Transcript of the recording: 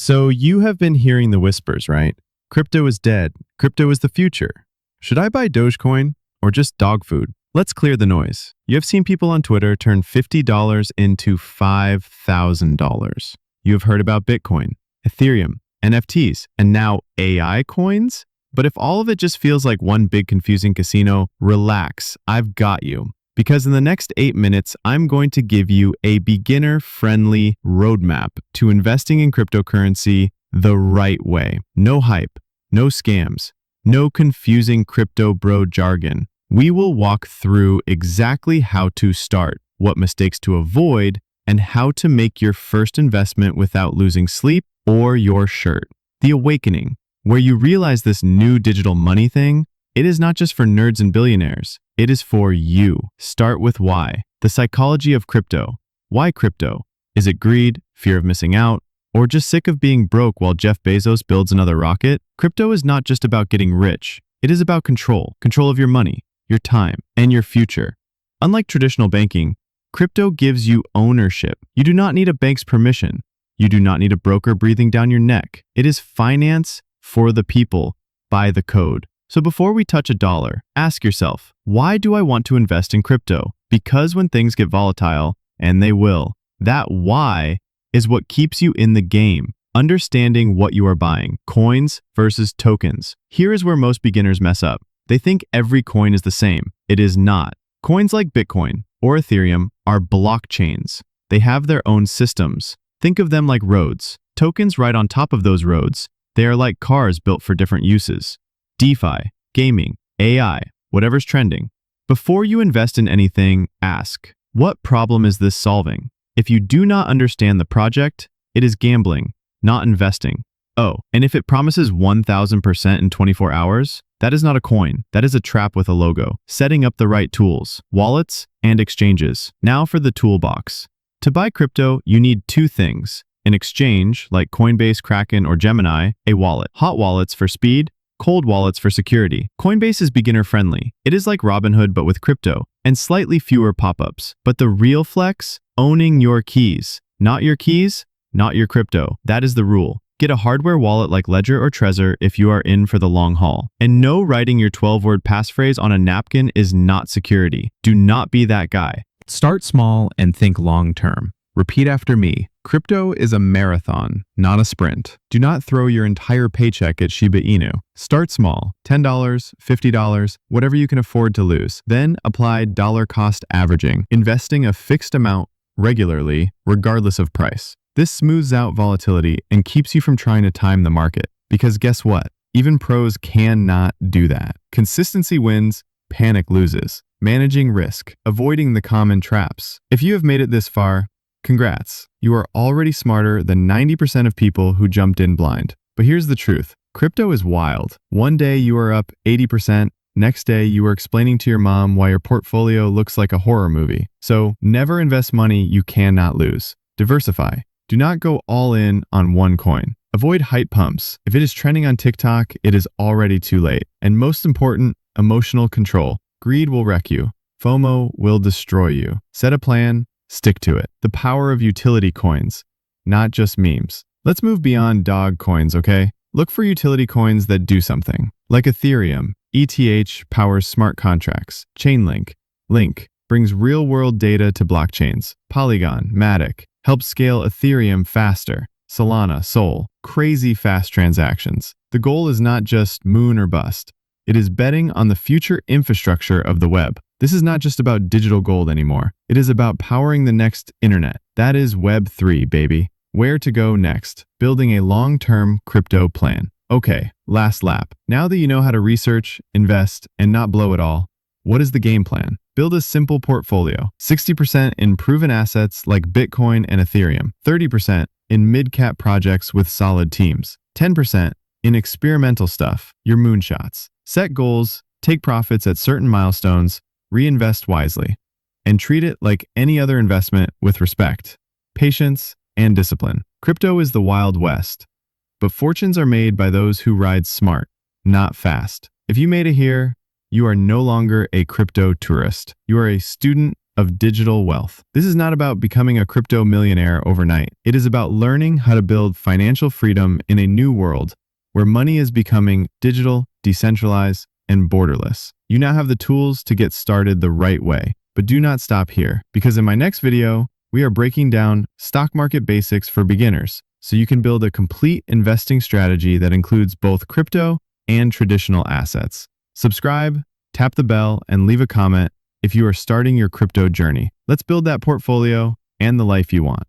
So you have been hearing the whispers, right? Crypto is dead. Crypto is the future. Should I buy Dogecoin or just dog food? Let's clear the noise. You have seen people on Twitter turn $50 into $5,000. You have heard about Bitcoin, Ethereum, NFTs, and now AI coins? But if all of it just feels like one big confusing casino, relax, I've got you. Because in the next 8 minutes, I'm going to give you a beginner-friendly roadmap to investing in cryptocurrency the right way. No hype, no scams, no confusing crypto bro jargon. We will walk through exactly how to start, what mistakes to avoid, and how to make your first investment without losing sleep or your shirt. The Awakening, where you realize this new digital money thing, it is not just for nerds and billionaires. It is for you. Start with why. The psychology of crypto. Why crypto? Is it greed, fear of missing out, or just sick of being broke while Jeff Bezos builds another rocket? Crypto is not just about getting rich. It is about control. Control of your money, your time, and your future. Unlike traditional banking, crypto gives you ownership. You do not need a bank's permission. You do not need a broker breathing down your neck. It is finance for the people by the code. So before we touch a dollar, ask yourself, why do I want to invest in crypto? Because when things get volatile, and they will, that why is what keeps you in the game. Understanding what you are buying, coins versus tokens. Here is where most beginners mess up. They think every coin is the same. It is not. Coins like Bitcoin or Ethereum are blockchains. They have their own systems. Think of them like roads. Tokens ride on top of those roads. They are like cars built for different uses. DeFi, gaming, AI, whatever's trending. Before you invest in anything, ask, what problem is this solving? If you do not understand the project, it is gambling, not investing. Oh, and if it promises 1000% in 24 hours, that is not a coin. That is a trap with a logo. Setting up the right tools, wallets, and exchanges. Now for the toolbox. To buy crypto, you need 2 things. An exchange, like Coinbase, Kraken, or Gemini, a wallet. Hot wallets for speed, cold wallets for security. Coinbase is beginner-friendly. It is like Robinhood but with crypto, and slightly fewer pop-ups. But the real flex? Owning your keys. Not your keys, not your crypto. That is the rule. Get a hardware wallet like Ledger or Trezor if you are in for the long haul. And no, writing your 12-word passphrase on a napkin is not security. Do not be that guy. Start small and think long-term. Repeat after me. Crypto is a marathon, not a sprint. Do not throw your entire paycheck at Shiba Inu. Start small, $10, $50, whatever you can afford to lose. Then apply dollar cost averaging, investing a fixed amount regularly, regardless of price. This smooths out volatility and keeps you from trying to time the market. Because guess what? Even pros cannot do that. Consistency wins, panic loses. Managing risk, avoiding the common traps. If you have made it this far, congrats. You are already smarter than 90% of people who jumped in blind. But here's the truth. Crypto is wild. One day you are up 80%. Next day you are explaining to your mom why your portfolio looks like a horror movie. So never invest money you cannot lose. Diversify. Do not go all in on one coin. Avoid hype pumps. If it is trending on TikTok, it is already too late. And most important, emotional control. Greed will wreck you. FOMO will destroy you. Set a plan. Stick to it. The power of utility coins, not just memes. Let's move beyond dog coins, okay? Look for utility coins that do something. Like Ethereum, ETH powers smart contracts. Chainlink, Link, brings real-world data to blockchains. Polygon, Matic, helps scale Ethereum faster. Solana, Sol, crazy fast transactions. The goal is not just moon or bust. It is betting on the future infrastructure of the web. This is not just about digital gold anymore. It is about powering the next internet. That is Web 3, baby. Where to go next? Building a long-term crypto plan. Okay, last lap. Now that you know how to research, invest, and not blow it all, what is the game plan? Build a simple portfolio. 60% in proven assets like Bitcoin and Ethereum. 30% in mid-cap projects with solid teams. 10% in experimental stuff, your moonshots. Set goals, take profits at certain milestones, reinvest wisely, and treat it like any other investment with respect, patience, and discipline. Crypto is the Wild West, but fortunes are made by those who ride smart, not fast. If you made it here, you are no longer a crypto tourist. You are a student of digital wealth. This is not about becoming a crypto millionaire overnight. It is about learning how to build financial freedom in a new world where money is becoming digital, decentralized, and borderless. You now have the tools to get started the right way. But do not stop here, because in my next video, we are breaking down stock market basics for beginners so you can build a complete investing strategy that includes both crypto and traditional assets. Subscribe, tap the bell, and leave a comment if you are starting your crypto journey. Let's build that portfolio and the life you want.